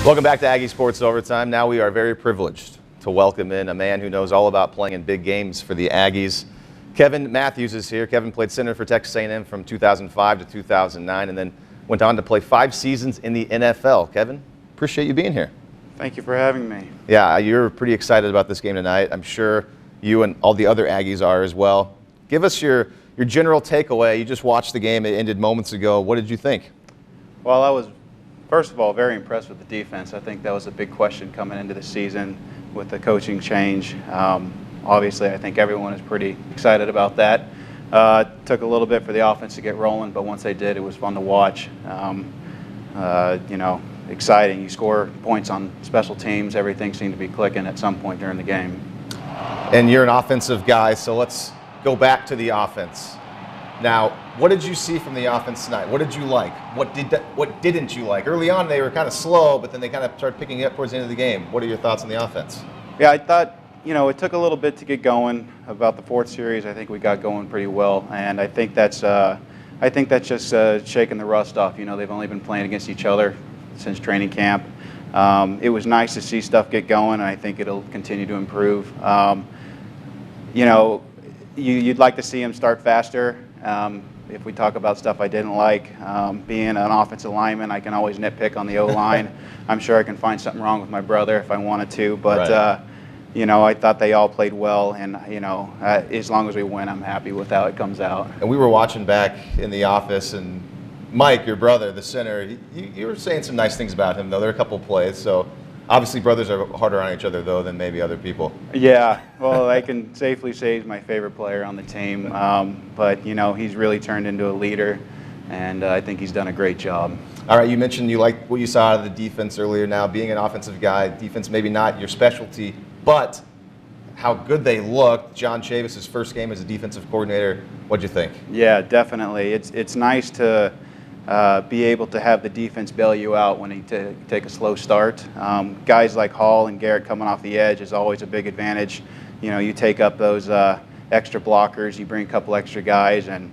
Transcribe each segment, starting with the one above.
Welcome back to Aggie Sports Overtime. Now we are very privileged to welcome in a man who knows all about playing in big games for the Aggies. Kevin Matthews is here. Kevin played center for Texas A&M from 2005 to 2009 and then went on to play 5 seasons in the NFL. Kevin, appreciate you being here. Thank you for having me. Yeah, you're pretty excited about this game tonight. I'm sure you and all the other Aggies are as well. Give us your general takeaway. You just watched the game. It ended moments ago. What did you think? Well, I was, first of all, very impressed with the defense. I think that was a big question coming into the season with the coaching change. Obviously, I think everyone is pretty excited about that. Took a little bit for the offense to get rolling, but once they did, it was fun to watch. You know, exciting. You score points on special teams. Everything seemed to be clicking at some point during the game. And you're an offensive guy, so let's go back to the offense. Now, what did you see from the offense tonight? What did you like? What didn't you like? Early on, they were kind of slow, but then they kind of started picking it up towards the end of the game. What are your thoughts on the offense? Yeah, I thought, you know, it took a little bit to get going. About the 4th series, I think we got going pretty well, and I think that's just shaking the rust off. You know, they've only been playing against each other since training camp. It was nice to see stuff get going, and I think it'll continue to improve. You know, you'd like to see him start faster. If we talk about stuff I didn't like, being an offensive lineman, I can always nitpick on the O-line. I'm sure I can find something wrong with my brother if I wanted to, but right. You know, I thought they all played well, and you know, as long as we win, I'm happy with how it comes out. And we were watching back in the office, and Mike, your brother, the center, you were saying some nice things about him, though. There are a couple of plays, so obviously brothers are harder on each other, though, than maybe other people. Yeah, well, I can safely say he's my favorite player on the team, but, you know, he's really turned into a leader, and I think he's done a great job. All right, you mentioned you liked what you saw out of the defense earlier. Now, being an offensive guy, defense maybe not your specialty, but how good they looked. John Chavis' first game as a defensive coordinator, what'd you think? Yeah, definitely. It's nice to be able to have the defense bail you out when you take a slow start. Guys like Hall and Garrett coming off the edge is always a big advantage. You know, you take up those extra blockers, you bring a couple extra guys, and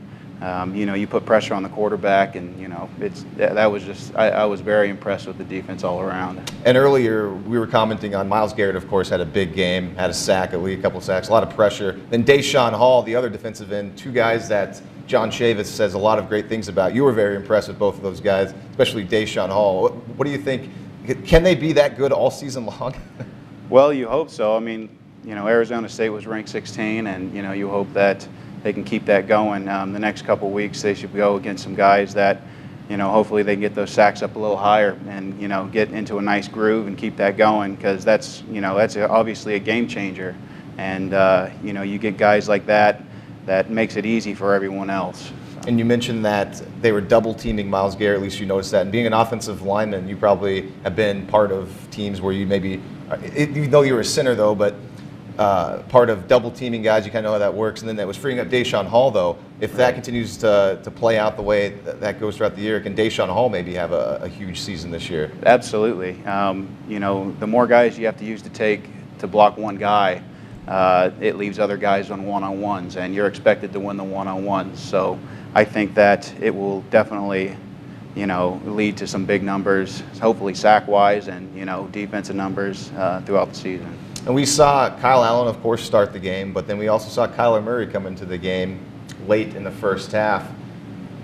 you know, you put pressure on the quarterback, and you know, that was just I was very impressed with the defense all around. And earlier we were commenting on Myles Garrett, of course, had a big game, had a sack, a couple of sacks, a lot of pressure. Then Deshaun Hall, the other defensive end, 2 guys that John Chavis says a lot of great things about. You were very impressed with both of those guys, especially Deshaun Hall. What do you think? Can they be that good all season long? Well, you hope so. I mean, you know, Arizona State was ranked 16, and you know, you hope that they can keep that going. The next couple weeks, they should go against some guys that, you know, hopefully they can get those sacks up a little higher and, you know, get into a nice groove and keep that going, because that's, you know, that's obviously a game changer. And, you know, you get guys like that, that makes it easy for everyone else. And you mentioned that they were double teaming Myles Garrett, at least you noticed that. And being an offensive lineman, you probably have been part of teams where you maybe, even though you were a center though, but part of double teaming guys, you kind of know how that works. And then that was freeing up Deshaun Hall, though. If that continues to play out the way that goes throughout the year, can Deshaun Hall maybe have a huge season this year? Absolutely. You know, the more guys you have to use to block one guy, it leaves other guys on one-on-ones, and you're expected to win the one-on-ones. So I think that it will definitely, you know, lead to some big numbers, hopefully sack-wise, and, you know, defensive numbers throughout the season. And we saw Kyle Allen, of course, start the game, but then we also saw Kyler Murray come into the game late in the first half.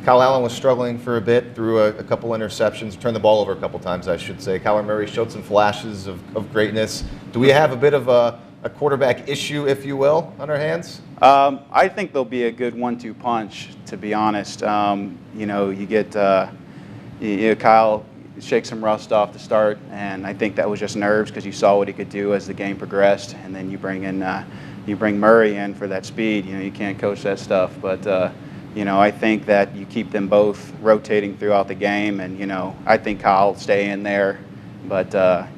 Kyle Allen was struggling for a bit, threw a couple interceptions, turned the ball over a couple times, I should say. Kyler Murray showed some flashes of greatness. Do we have a bit of a quarterback issue, if you will, on our hands? I think there'll be a good 1-2 punch, to be honest. You know, you get Kyle shake some rust off to start, and I think that was just nerves because you saw what he could do as the game progressed, and then you bring Murray in for that speed. You know, you can't coach that stuff, but you know, I think that you keep them both rotating throughout the game, and you know, I think Kyle will stay in there, but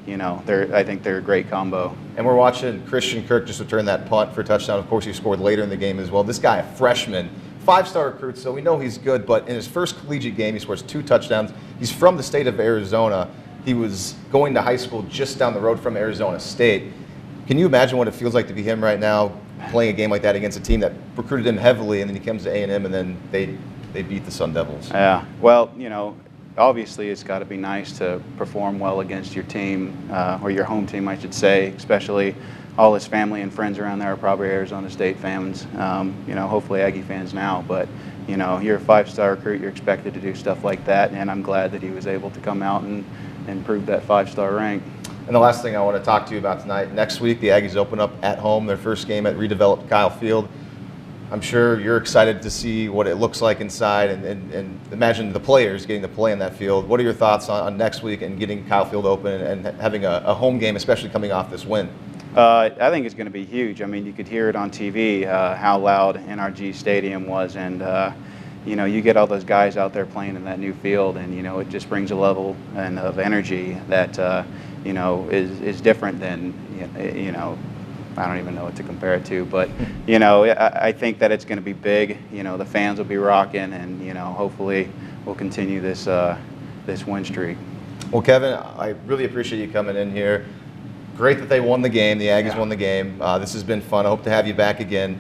you know, I think they're a great combo. And we're watching Christian Kirk just return that punt for a touchdown. Of course, he scored later in the game as well. This guy, a freshman, 5-star recruit, so we know he's good, but in his first collegiate game, he scores 2 touchdowns. He's from the state of Arizona. He was going to high school just down the road from Arizona State. Can you imagine what it feels like to be him right now, playing a game like that against a team that recruited him heavily, and then he comes to A&M, and then they beat the Sun Devils? Yeah, well, you know, obviously it's got to be nice to perform well against your team, or your home team, I should say, especially all his family and friends around there are probably Arizona State fans, hopefully Aggie fans now, but you're a 5-star recruit, you're expected to do stuff like that, and I'm glad that he was able to come out and prove that 5-star rank. And the last thing I want to talk to you about tonight, next week the Aggies open up at home, their first game at redeveloped Kyle Field. I'm sure you're excited to see what it looks like inside and imagine the players getting to play in that field. What are your thoughts on next week and getting Kyle Field open and having a home game, especially coming off this win? I think it's going to be huge. I mean, you could hear it on TV how loud NRG Stadium was, and you get all those guys out there playing in that new field, and it just brings a level of energy that is different than I don't even know what to compare it to, but I think that it's going to be big. The fans will be rocking, and hopefully we'll continue this win streak. Well, Kevin, I really appreciate you coming in here. Great that they won the game. The Aggies won the game. This has been fun. I hope to have you back again.